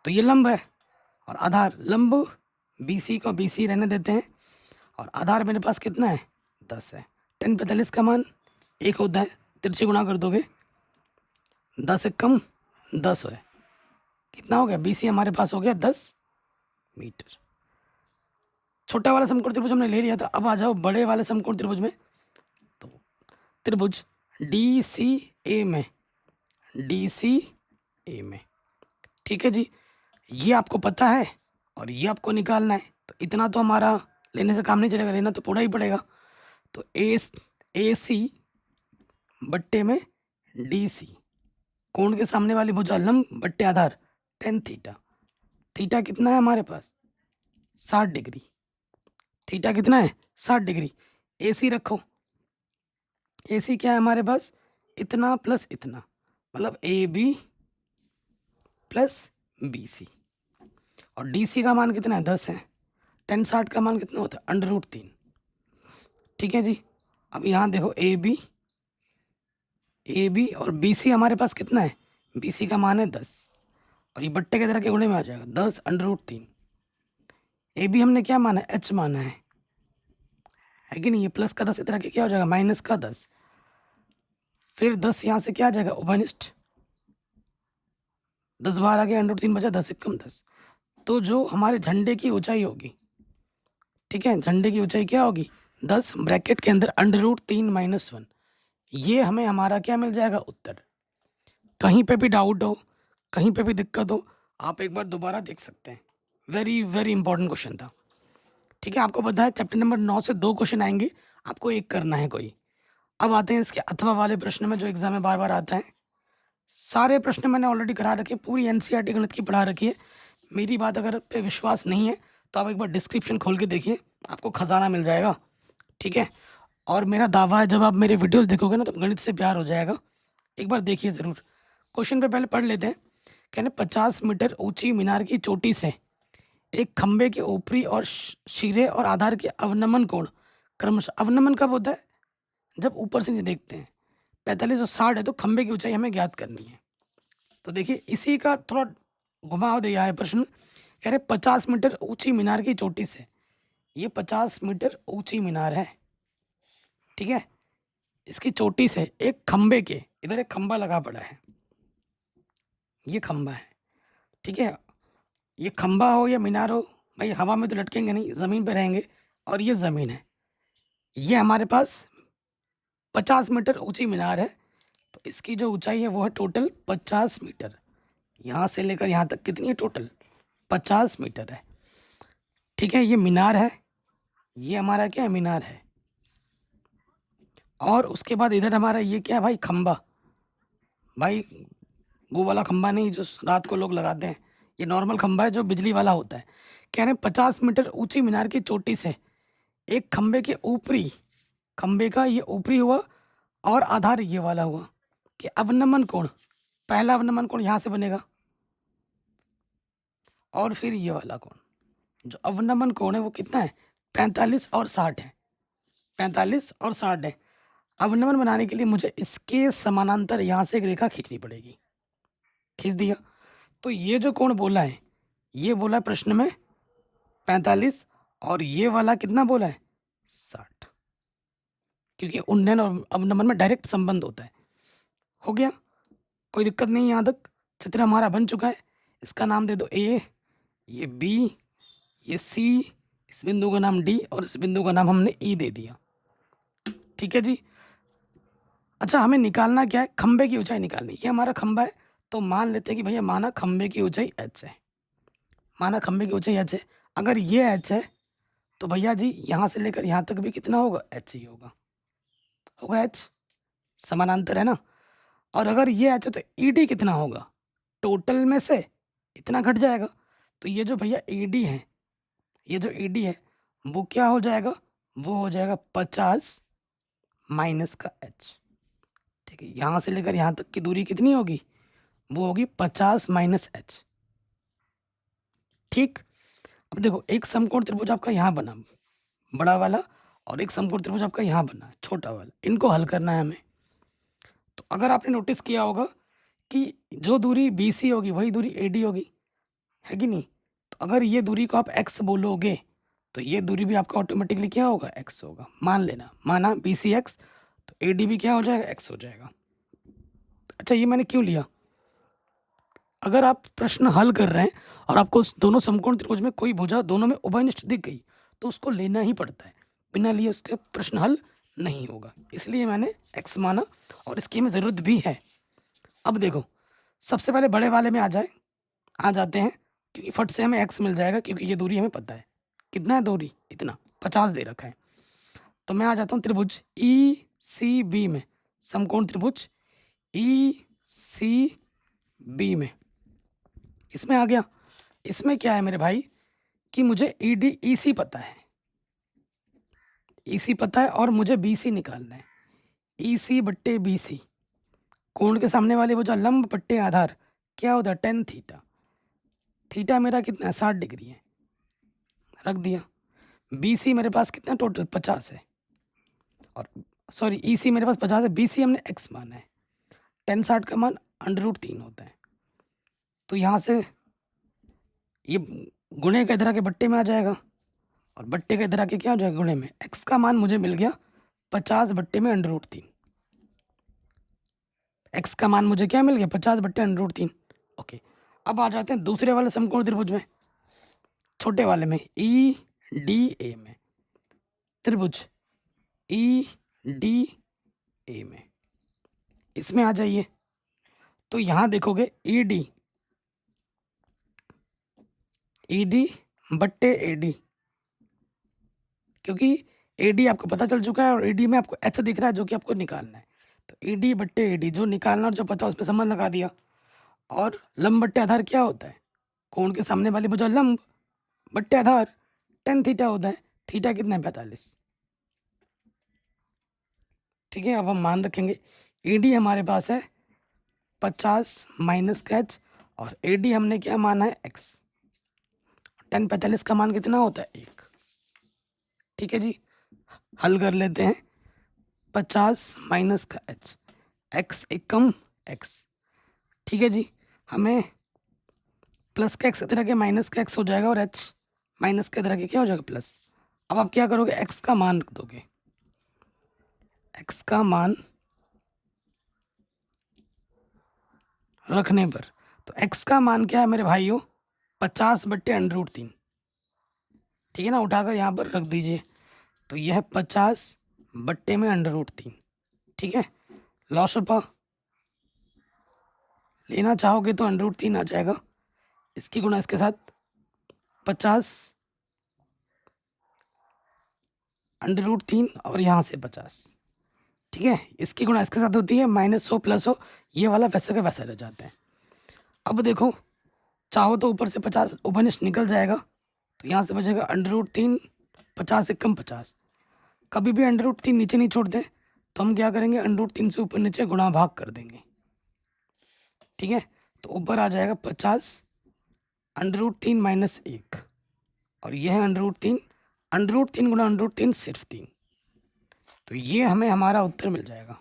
तो ये लंब है और आधार, लंब BC को BC रहने देते हैं और आधार मेरे पास कितना है 10 है। tan 45 का मान 1 होता है, तिरछे गुणा कर दोगे 10 एक कम 10 है, कितना हो गया BC हमारे पास हो गया 10 मीटर। छोटा वाला समकोण त्रिभुज हमने ले लिया था। अब आ जाओ बड़े वाले समकोण त्रिभुज में। तो त्रिभुज DCA में, DCA में, ठीक है जी, ये आपको पता है और ये आपको निकालना है। तो इतना तो हमारा लेने से काम नहीं चलेगा, लेना तो पूरा ही पड़ेगा। तो AC बट्टे में DC, कोण के सामने वाली भुजा लंब बट्टे आधार tan थीटा। थीटा कितना है हमारे पास 60 डिग्री। थीटा कितना है 60 डिग्री। AC रखो, AC क्या है हमारे पास इतना प्लस इतना, मतलब AB प्लस BC, और DC का मान कितना है 10 है। tan 60 का मान कितना होता है? √3। ठीक है जी। अब यहाँ देखो ए बी और बी सी हमारे पास कितना है? बी सी का मान है 10 और ये बट्टे के तरह के गुणे में आ जाएगा 10 √3। ए बी हमने क्या माना है? एच माना है कि नहीं? ये प्लस का 10 इस तरह के क्या हो जाएगा? माइनस का 10। फिर 10 यहाँ से क्या आ जाएगा? उभयनिष्ठ 10 बार आ गया, √3 बचा, 10 कम 10। तो जो हमारे झंडे की ऊंचाई होगी, ठीक है, झंडे की ऊंचाई क्या होगी? 10 ब्रैकेट के अंदर √3 - 1। ये हमें हमारा क्या मिल जाएगा? उत्तर। कहीं पे भी डाउट हो, कहीं पे भी दिक्कत हो, आप एक बार दोबारा देख सकते हैं। वेरी वेरी इंपॉर्टेंट क्वेश्चन था। ठीक है, आपको पता है चैप्टर नंबर 9 से 2 क्वेश्चन आएंगे, आपको एक करना है कोई। अब आते हैं इसके अथवा वाले प्रश्न में, जो एग्जाम में बार बार आता है। सारे प्रश्न मैंने ऑलरेडी करा रखे, पूरी एनसीईआरटी गणित की पढ़ा रखी है। मेरी बात अगर पे विश्वास नहीं है तो आप एक बार डिस्क्रिप्शन खोल के देखिए, आपको खजाना मिल जाएगा। ठीक है, और मेरा दावा है जब आप मेरे वीडियोस देखोगे ना तो गणित से प्यार हो जाएगा। एक बार देखिए ज़रूर। क्वेश्चन पे पहले पढ़ लेते हैं। कहने 50 मीटर ऊंची मीनार की चोटी से एक खंबे के ऊपरी और शीरे और आधार के अवनमन कोण क्रमशः, अवनमन कब होता है? जब ऊपर से नहीं देखते हैं। 45 और 60 है तो खंबे की ऊंचाई हमें ज्ञात करनी है। तो देखिए इसी का थोड़ा घुमाव दिया है प्रश्न। कह रहे 50 मीटर ऊंची मीनार की चोटी से, ये 50 मीटर ऊंची मीनार है, ठीक है, इसकी चोटी से एक खंबे के, इधर एक खंबा लगा पड़ा है, ये खंबा है, ठीक है, ये खंबा हो या मीनार हो भाई, हवा में तो लटकेंगे नहीं, ज़मीन पे रहेंगे, और ये ज़मीन है। ये हमारे पास 50 मीटर ऊंची मीनार है, तो इसकी जो ऊंचाई है वो है टोटल 50 मीटर। यहाँ से लेकर यहाँ तक कितनी है? टोटल 50 मीटर है। ठीक है, ये मीनार है, ये हमारा क्या है? मीनार है। और उसके बाद इधर हमारा ये क्या है भाई? खंबा। भाई वो वाला खंबा नहीं जो रात को लोग लगाते हैं, ये नॉर्मल खंबा है जो बिजली वाला होता है। कह रहे हैं 50 मीटर ऊंची मीनार की चोटी से एक खंबे के ऊपरी, खंबे का ये ऊपरी हुआ और आधार ये वाला हुआ, कि अवनमन कोण, पहला अवनमन कोण यहाँ से बनेगा और फिर ये वाला कोण, जो अवनमन कोण है वो कितना है? 45 और 60 है, 45 और 60 है। अवनमन बनाने के लिए मुझे इसके समानांतर यहाँ से एक रेखा खींचनी पड़ेगी, खींच दिया। तो ये जो कोण बोला है, ये बोला है प्रश्न में 45, और ये वाला कितना बोला है? 60, क्योंकि उन्नयन और अवनमन में डायरेक्ट संबंध होता है। हो गया, कोई दिक्कत नहीं यहाँ तक। चित्र हमारा बन चुका है, इसका नाम दे दो ए, ये बी, ये सी, इस बिंदु का नाम डी और इस बिंदु का नाम हमने ई दे दिया। ठीक है जी। अच्छा, हमें निकालना क्या है? खंबे की ऊंचाई निकालनी। ये हमारा खंबा है, तो मान लेते हैं कि भैया माना खंबे की ऊंचाई एच है, माना खंबे की ऊंचाई एच है। अगर ये एच है तो भैया जी यहाँ से लेकर यहाँ तक भी कितना होगा? एच ही होगा, होगा एच, समानांतर है ना। और अगर ये एच है तो ई डी कितना होगा? टोटल में से इतना घट जाएगा। तो ये जो भैया ई डी है, ये जो ई डी है वो क्या हो जाएगा? वो हो जाएगा 50 माइनस का एच। ठीक है, यहाँ से लेकर यहाँ तक की दूरी कितनी होगी? वो होगी 50 माइनस एच। ठीक, अब देखो एक समकोण त्रिभुज आपका यहाँ बना, बड़ा वाला, और एक समकोण त्रिभुज आपका यहाँ बना, छोटा वाला। इनको हल करना है हमें। तो अगर आपने नोटिस किया होगा कि जो दूरी बी सी होगी वही दूरी ए डी होगी, है कि नहीं? तो अगर ये दूरी को आप एक्स बोलोगे तो ये दूरी भी आपका ऑटोमेटिकली क्या होगा? एक्स होगा। मान लेना, माना बी सी एक्स, तो ए डी भी क्या हो जाएगा? एक्स हो जाएगा। अच्छा, ये मैंने क्यों लिया? अगर आप प्रश्न हल कर रहे हैं और आपको दोनों समकोण त्रिभुज में कोई भुजा दोनों में उभयनिष्ठ दिख गई तो उसको लेना ही पड़ता है, बिना लिए उसके प्रश्न हल नहीं होगा। इसलिए मैंने एक्स माना और इसकी हमें ज़रूरत भी है। अब देखो, सबसे पहले बड़े वाले में आ जाते हैं, क्योंकि फट से हमें एक्स मिल जाएगा, क्योंकि ये दूरी हमें पता है। कितना है दूरी? इतना 50 दे रखा है। तो मैं आ जाता हूँ त्रिभुज ई सी बी में, समकोण त्रिभुज ई सी बी में। इसमें आ गया। इसमें क्या है मेरे भाई कि मुझे ई डी ई सी पता है, ई सी पता है, और मुझे बी सी निकालना है। ई सी बट्टे बी सी, कोण के सामने वाले भुजा लंब बट्टे आधार क्या होता है? tan theta. थीटा मेरा कितना है? 60 डिग्री है, रख दिया। बी सी मेरे पास कितना टोटल 50 है, और सॉरी ई सी मेरे पास 50 है, बी सी हमने एक्स माना है, 10/60 का मान √3 होता है। तो यहाँ से ये गुणे का इधर आके बट्टे में आ जाएगा, और बट्टे का इधर आके क्या हो जाएगा गुणे में। एक्स का मान मुझे मिल गया 50 बट्टे में √3। एक्स का मान मुझे क्या मिल गया 50 बट्टे √3। ओके, अब आ जाते हैं दूसरे वाले समकोण त्रिभुज में, छोटे वाले में, ई डी ए में, त्रिभुज ई डी ए में, इसमें आ जाइए। तो यहां देखोगे ई डी बट्टे ए डी, क्योंकि ए डी आपको पता चल चुका है और ए डी में आपको एच दिख रहा है जो कि आपको निकालना है। तो ई डी बट्टे ए डी, जो निकालना और जो पता उसमें संबंध लगा दिया। और लंब बट्टे आधार क्या होता है, कोण के सामने वाली भुजा लंब बट्टे आधार tan थीटा होता है। थीटा कितना है 45। ठीक है, अब हम मान रखेंगे ए डी हमारे पास है 50 माइनस का एच, और ए डी हमने क्या माना है एक्स। tan 45 का मान कितना होता है 1। ठीक है जी, हल कर लेते हैं। 50 माइनस का एच, एक्स एकम एक्स। ठीक है जी, हमें प्लस का एक्स इधर के माइनस का एक्स हो जाएगा, और एच माइनस के इधर के क्या हो जाएगा प्लस। अब आप क्या करोगे, एक्स का मान रख दोगे। एक्स का मान रखने पर, तो एक्स का मान क्या है मेरे भाइयों 50 बट्टे √3। ठीक है ना, उठाकर यहाँ पर रख दीजिए। तो यह 50 बट्टे में √3। ठीक है, लॉस ऑफ लेना चाहोगे तो √3 आ जाएगा, इसकी गुणा इसके साथ 50 √3 और यहाँ से 50। ठीक है, इसकी गुणा इसके साथ होती है -100 +100, ये वाला वैसे का वैसा रह जाता है। अब देखो, चाहो तो ऊपर से 50 ऊपर निकल जाएगा, तो यहाँ से बचेगा √3, 50 एकम 50। कभी भी √3 नीचे नहीं छोड़ते, तो हम क्या करेंगे √3 से ऊपर नीचे गुणा भाग कर देंगे। ठीक है, तो ऊपर आ जाएगा 50 √3 - 1, और यह है √3 गुणा √3 सिर्फ 3। तो ये हमें हमारा उत्तर मिल जाएगा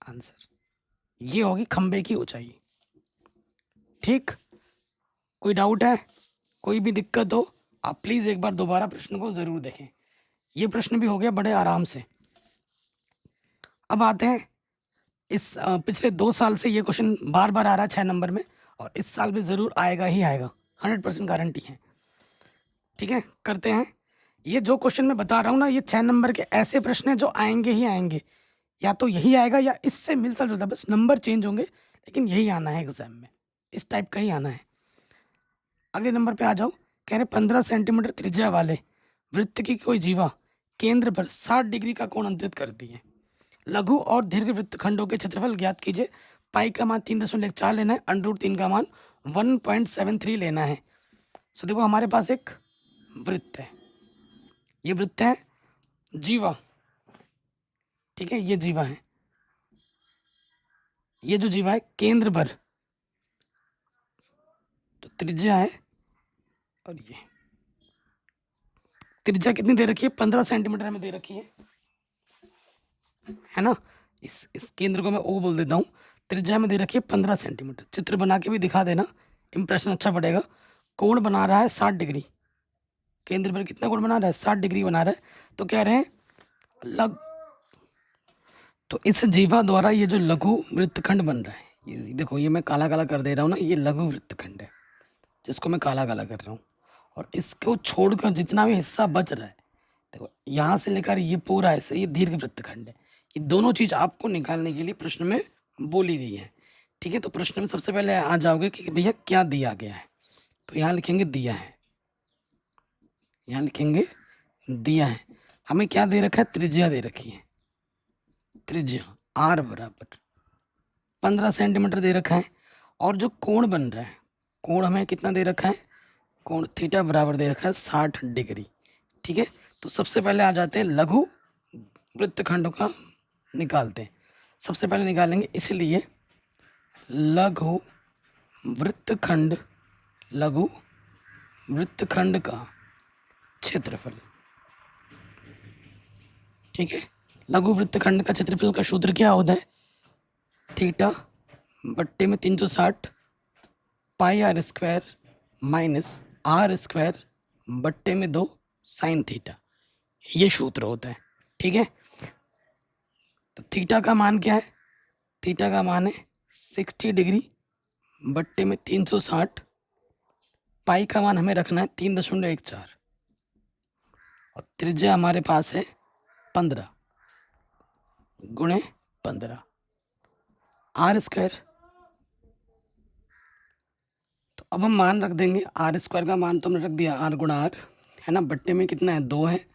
आंसर। ये होगी खंबे की ऊंचाई। ठीक, कोई डाउट है, कोई भी दिक्कत हो, आप प्लीज़ एक बार दोबारा प्रश्न को ज़रूर देखें। ये प्रश्न भी हो गया बड़े आराम से। अब आते हैं इस पिछले 2 साल से ये क्वेश्चन बार बार आ रहा है 6 नंबर में, और इस साल भी ज़रूर आएगा ही आएगा, 100% गारंटी है। ठीक है, करते हैं। ये जो क्वेश्चन मैं बता रहा हूँ ना, ये 6 नंबर के ऐसे प्रश्न हैं जो आएंगे ही आएंगे, या तो यही आएगा या इससे मिलता जुलता, बस नंबर चेंज होंगे, लेकिन यही आना है एग्जाम में, इस टाइप का ही आना है। अगले नंबर पे आ जाओ। कह रहे 15 सेंटीमीटर त्रिज्या वाले वृत्त की कोई जीवा केंद्र पर 60 डिग्री का कोण अंतरित करती है। लघु और दीर्घ वृत्तखंडों के क्षेत्रफल ज्ञात कीजिए। पाई का मान 3.4 लेना है, √3 का मान 1.73 लेना है। सो देखो, हमारे पास एक वृत्त है, ये वृत्त है जीवा। ठीक है, ये जीवा है, ये जो जीवा है केंद्र पर, तो त्रिज्या है, और ये त्रिज्या कितनी दे रखी है 15 सेंटीमीटर में दे रखी है ना। इस केंद्र को मैं ओ बोल देता हूँ। त्रिज्या में दे रखी है 15 सेंटीमीटर। चित्र बना के भी दिखा देना, इंप्रेशन अच्छा पड़ेगा। कोण बना रहा है 60 डिग्री, केंद्र पर कितना कोण बना रहा है 60 डिग्री बना रहा है। तो कह रहे हैं तो इस जीवा द्वारा ये जो लघु वृत्तखंड बन रहा है, ये देखो, ये मैं काला काला कर दे रहा हूँ ना, ये लघु वृत्तखंड है जिसको मैं काला काला कर रहा हूँ। और इसको छोड़कर जितना भी हिस्सा बच रहा है, देखो यहाँ से लेकर ये पूरा ऐसे, ये दीर्घ वृत्तखंड है। ये दोनों चीज़ आपको निकालने के लिए प्रश्न में बोली गई है। ठीक है, तो प्रश्न में सबसे पहले आ जाओगे कि भैया क्या दिया गया है। तो यहाँ लिखेंगे दिया है, यहाँ लिखेंगे दिया है। हमें क्या दे रखा है, त्रिज्या दे रखी है। त्रिज्या आर बराबर 15 सेंटीमीटर दे रखा है, और जो कोण बन रहा है, कोण हमें कितना दे रखा है, कोण थीटा बराबर दे रखा है 60 डिग्री। ठीक है, तो सबसे पहले आ जाते हैं लघु वृत्तखंडों का निकालते हैं। सबसे पहले निकालेंगे, इसलिए लघु वृत्तखंड का क्षेत्रफल। ठीक है। लघु वृत्तखंड का क्षेत्रफल का सूत्र क्या होता है? थीटा बट्टे में 360 pi r square minus r square बट्टे में 2 साइन थीटा, ये सूत्र होता है। ठीक है। तो थीटा का मान क्या है? थीटा का मान है 60 डिग्री बट्टे में 360, पाई का मान हमें रखना है 3.14 और त्रिज्या हमारे पास है 15 गुणे 15 आर स्क्वायर। तो अब हम मान रख देंगे, आर स्क्वायर का मान तो हमने रख दिया आर गुणा आर, है ना, बट्टे में कितना है 2 है,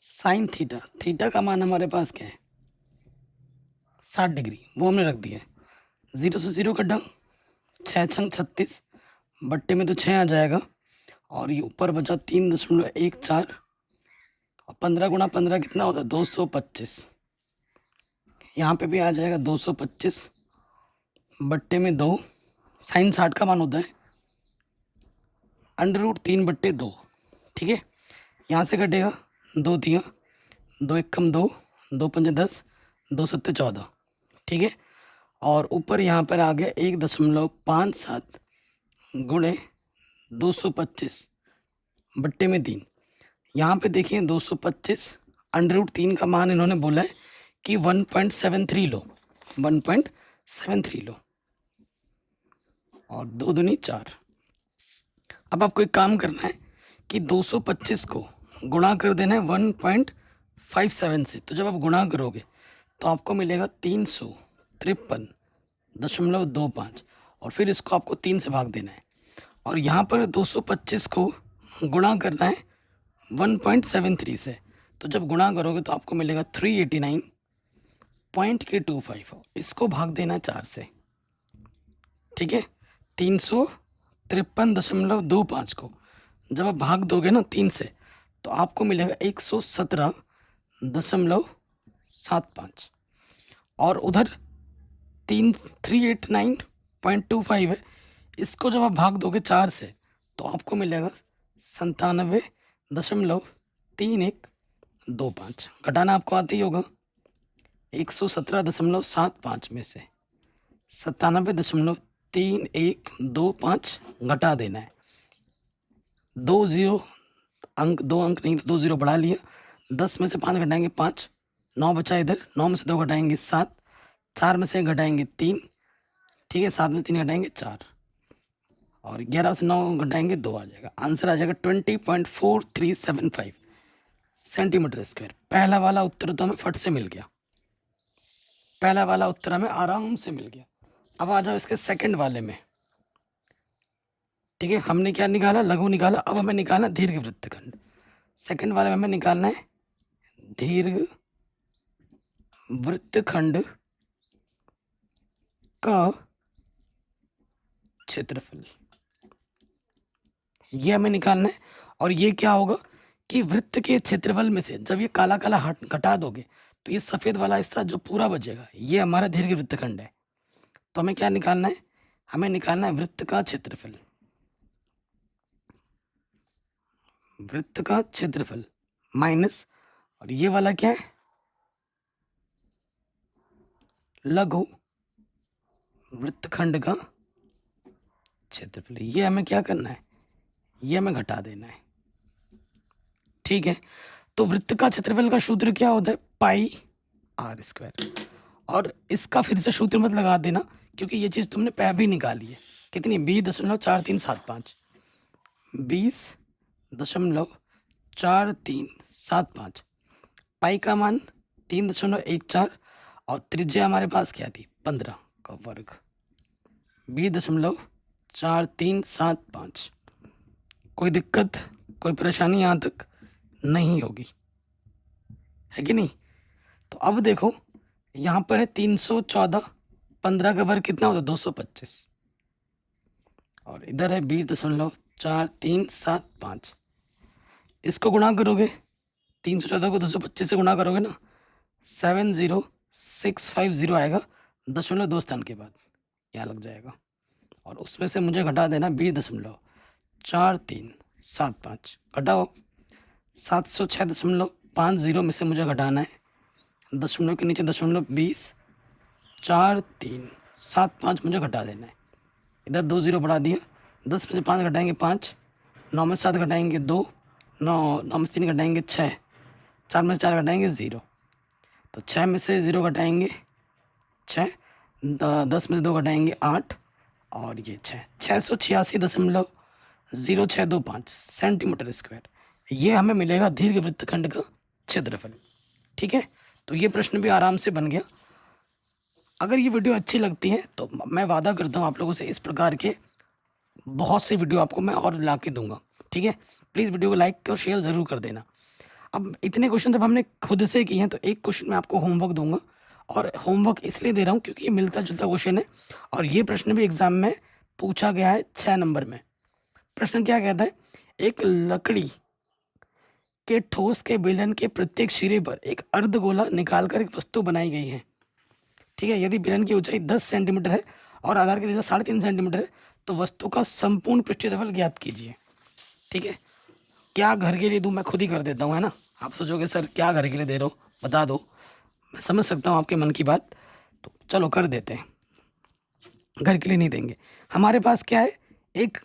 साइन थीटा, थीटा का मान हमारे पास क्या है 60 डिग्री, वो हमने रख दिया है। 0 से 0 कटा, 6 छंग 36 बट्टे में तो 6 आ जाएगा और ये ऊपर बचा 3.14 और 15 गुणा 15 कितना होता है 225, यहाँ पे भी आ जाएगा 225 बट्टे में 2, साइन 60 का मान होता है √3/2। ठीक है। यहाँ से कटेगा 2 दिया, 2 एक कम 2, 2 पंजे 10, 2 सत्ते 14। ठीक है। और ऊपर यहाँ पर आ गया 1.57 गुणे 225 बट्टे में 3। यहाँ पे देखिए 225 √3 का मान इन्होंने बोला है कि 1.73 लो, 1.73 लो और 2 दूनी 4। अब आपको एक काम करना है कि 225 को गुणा कर देना है 1.57 से। तो जब आप गुणा करोगे तो आपको मिलेगा 353.25 और फिर इसको आपको 3 से भाग देना है और यहाँ पर 225 को गुणा करना है 1.73 से। तो जब गुणा करोगे तो आपको मिलेगा 389.25, इसको भाग देना 4 से। ठीक है। 353.25 को जब आप भाग दोगे ना 3 से तो आपको मिलेगा 117.75 और उधर 389.25 है, इसको जब आप भाग दोगे 4 से तो आपको मिलेगा 97.3125। घटाना आपको आते ही होगा, 117.75 में से 97.3125 घटा देना है। 2 अंक नहीं तो 2 0 बढ़ा लिया, 10 में से 5 घटाएंगे 5, 9 बचा इधर, 9 में से 2 घटाएंगे 7, 4 में से घटाएंगे 3, ठीक है, 7 में 3 घटाएंगे 4 और 11 से 9 घटाएंगे 2 आ जाएगा। आंसर आ जाएगा 20.4375 सेंटीमीटर स्क्वायर। पहला वाला उत्तर तो हमें फट से मिल गया, पहला वाला उत्तर हमें आराम से मिल गया। अब आ जाओ इसके सेकंड वाले में। ठीक है, हमने क्या निकाला, लघु निकाला, अब हमें निकालना दीर्घ वृत्तखंड। सेकंड वाले में हमें निकालना है दीर्घ वृत्तखंड का क्षेत्रफल, ये हमें निकालना है। और ये क्या होगा कि वृत्त के क्षेत्रफल में से जब ये काला काला घटा दोगे तो ये सफेद वाला हिस्सा जो पूरा बचेगा ये हमारा दीर्घ वृत्तखंड है। तो हमें क्या निकालना है, हमें निकालना है वृत्त का क्षेत्रफल, वृत्त का क्षेत्रफल माइनस, और ये वाला क्या है लघु वृत्तखंड का क्षेत्रफल। ये हमें क्या करना है, ये हमें घटा देना है। ठीक है। तो वृत्त का क्षेत्रफल का सूत्र क्या होता है, पाई आर स्क्वायर। और इसका फिर से सूत्र मत लगा देना क्योंकि ये चीज़ तुमने पहले भी निकाली है। कितनी, 20.4375, 20.4375। पाई का मान 3.14 और त्रिज्या हमारे पास क्या थी 15 का वर्ग, 20.4375। कोई दिक्कत कोई परेशानी यहाँ तक नहीं होगी, है कि नहीं। तो अब देखो यहाँ पर है 314, 15 का वर्ग कितना होता है 225 और इधर है 20.4375। इसको गुणा करोगे, 314 को 225 से गुणा करोगे ना 70650 आएगा, 0.2 स्थान के बाद यहाँ लग जाएगा और उसमें से मुझे घटा देना 20.4375। घटाओ, 706.50 5 जीरो में से मुझे घटाना है, दशमलव के नीचे दशमलव 20, 4 3 7 5 मुझे घटा देना है। इधर 2 जीरो बढ़ा दिया, 10 में से 5 घटाएंगे 5, 9 में 7 घटाएंगे 2, 9 में से 3 घटाएंगे 6, 4 में से 4 घटाएंगे 0, तो 6 में से 0 घटाएंगे 6, 10 में से 2 घटाएंगे 8, और ये 686.0625 सेंटीमीटर स्क्वायर, ये हमें मिलेगा दीर्घ वृत्तखंड का क्षेत्रफल। ठीक है, तो ये प्रश्न भी आराम से बन गया। अगर ये वीडियो अच्छी लगती है तो मैं वादा करता हूँ आप लोगों से इस प्रकार के बहुत से वीडियो आपको मैं और ला के दूंगा। ठीक है, प्लीज़ वीडियो को लाइक और शेयर ज़रूर कर देना। अब इतने क्वेश्चन जब हमने खुद से किए हैं तो एक क्वेश्चन मैं आपको होमवर्क दूंगा, और होमवर्क इसलिए दे रहा हूँ क्योंकि ये मिलता जुलता क्वेश्चन है, और ये प्रश्न भी एग्जाम में पूछा गया है 6 नंबर में। प्रश्न क्या कहता है, एक लकड़ी के ठोस के बेलन के प्रत्येक सिरे पर एक अर्धगोला निकालकर एक वस्तु बनाई गई है। ठीक है, यदि बेलन की ऊंचाई 10 सेंटीमीटर है और आधार की दिशा 3.5 सेंटीमीटर है तो वस्तु का संपूर्ण पृष्ठीय क्षेत्रफल ज्ञात कीजिए। ठीक है, क्या घर के लिए दूं, मैं खुद ही कर देता हूँ, है ना। आप सोचोगे सर क्या घर के लिए दे रहे हो, बता दो, मैं समझ सकता हूँ आपके मन की बात, तो चलो कर देते हैं। घर के लिए नहीं देंगे। हमारे पास क्या है, एक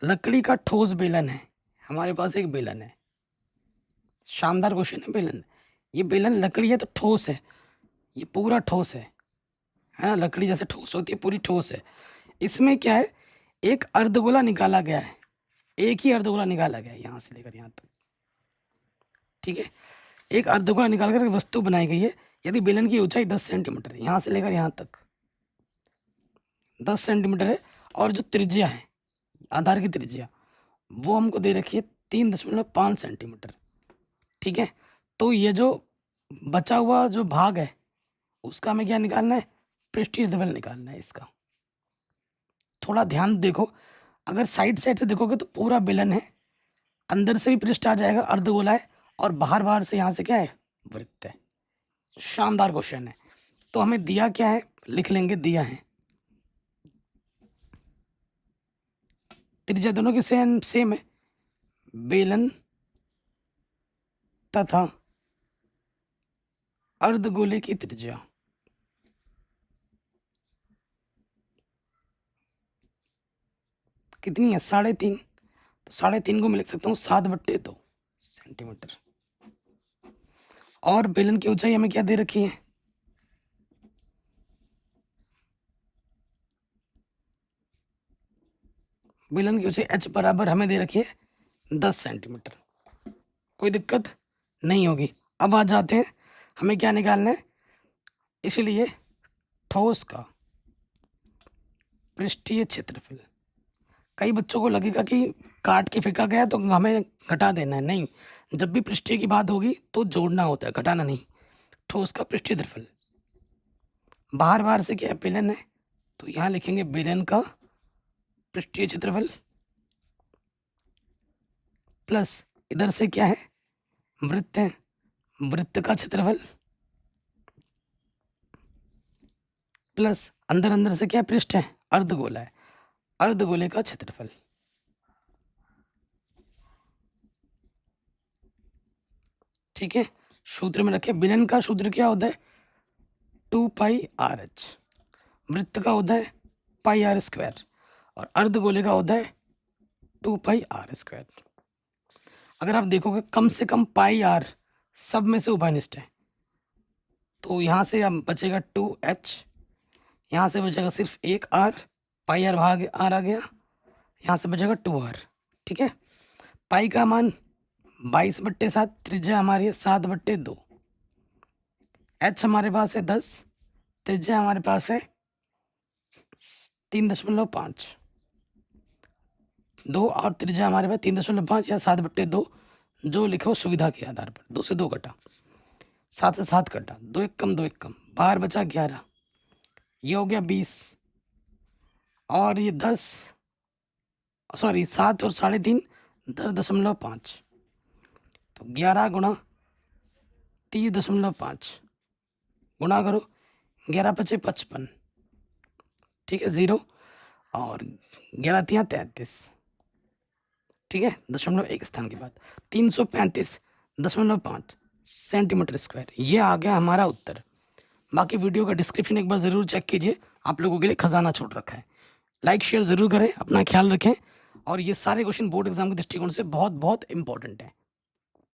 लकड़ी का ठोस बेलन है, हमारे पास एक बेलन है, शानदार क्वेश्चन है। बेलन, ये बेलन लकड़ी है तो ठोस है, ये पूरा ठोस है ना, लकड़ी जैसे ठोस होती है पूरी ठोस है। इसमें क्या है, एक अर्धगोला निकाला गया है, एक ही अर्धगोला निकाला गया है यहाँ से लेकर यहाँ तक। ठीक है, एक अर्धगोला निकालकर वस्तु बनाई गई है। यदि बेलन की ऊंचाई 10 सेंटीमीटर है, यहाँ से लेकर यहाँ तक 10 सेंटीमीटर है, और जो त्रिज्या है, आधार की त्रिज्या, वो हमको दे रखी है 3.5 सेंटीमीटर। ठीक है, तो ये जो बचा हुआ जो भाग है उसका हमें क्या निकालना है, पृष्ठीय क्षेत्रफल निकालना है इसका। थोड़ा ध्यान देखो, अगर साइड से देखोगे तो पूरा बेलन है, अंदर से भी पृष्ठ आ जाएगा, अर्धगोला है, और बाहर बाहर से यहाँ से क्या है, वृत्त है। शानदार क्वेश्चन है। तो हमें दिया क्या है, लिख लेंगे, दिया है त्रिज्या दोनों की सेम है, बेलन तथा अर्धगोले की त्रिज्या कितनी है, 3.5, तो 3.5 को मैं लिख सकता हूँ 7/2 सेंटीमीटर। और बेलन की ऊंचाई हमें क्या दे रखी है, बेलन की ऊंचाई h बराबर हमें दे रखी है 10 सेंटीमीटर। कोई दिक्कत नहीं होगी। अब आ जाते हैं, हमें क्या निकालना है, इसलिए ठोस का पृष्ठीय क्षेत्रफल। कई बच्चों को लगेगा कि काट के फेंका गया तो हमें घटा देना है, नहीं, जब भी पृष्ठीय की बात होगी तो जोड़ना होता है, घटाना नहीं। ठोस का पृष्ठीय क्षेत्रफल, बाहर बाहर से क्या है, बेलन है, तो यहाँ लिखेंगे बेलन का पृष्ठीय क्षेत्रफल, प्लस इधर से क्या है, वृत्त है, वृत्त का क्षेत्रफल, प्लस अंदर अंदर से क्या है, पृष्ठ है, अर्धगोला है, अर्धगोले का क्षेत्रफल। ठीक है, सूत्र में रखे, बेलन का सूत्र क्या होता है, 2πRh, वृत्त का होता है πr², और अर्धगोले का होता है 2πr²। अगर आप देखोगे कम से कम πr सब में से उभयनिष्ठ है, तो यहाँ से अब बचेगा 2h, यहाँ से बचेगा सिर्फ एक r, πr भाग r आ गया, यहाँ से बचेगा 2r। ठीक है, पाई का मान 22/7, त्रिज्या हमारी है 7/2, h हमारे पास है 10, त्रिज्या हमारे पास है 3.5, 2 और त्रिज्या हमारे पास 3.5 या 7/2, जो लिखो सुविधा के आधार पर। 2 से 2 कटा, 7 से 7 कटा, 2 एक कम 2 एक कम, बाहर बचा 11, ये हो गया 20, और ये 10, सॉरी 7 और 3.5 10.5, तो 11 गुणा 30.5 गुणा करो, 11 पचे 55, ठीक है, 0, और 11 तियाँ 33, ठीक है, 0.1 स्थान के बाद 335.5, सेंटीमीटर स्क्वायर। ये आ गया हमारा उत्तर। बाकी वीडियो का डिस्क्रिप्शन एक बार ज़रूर चेक कीजिए, आप लोगों के लिए खजाना छोड़ रखा है। लाइक शेयर ज़रूर करें, अपना ख्याल रखें, और ये सारे क्वेश्चन बोर्ड एग्जाम के दृष्टिकोण से बहुत बहुत इंपॉर्टेंट है।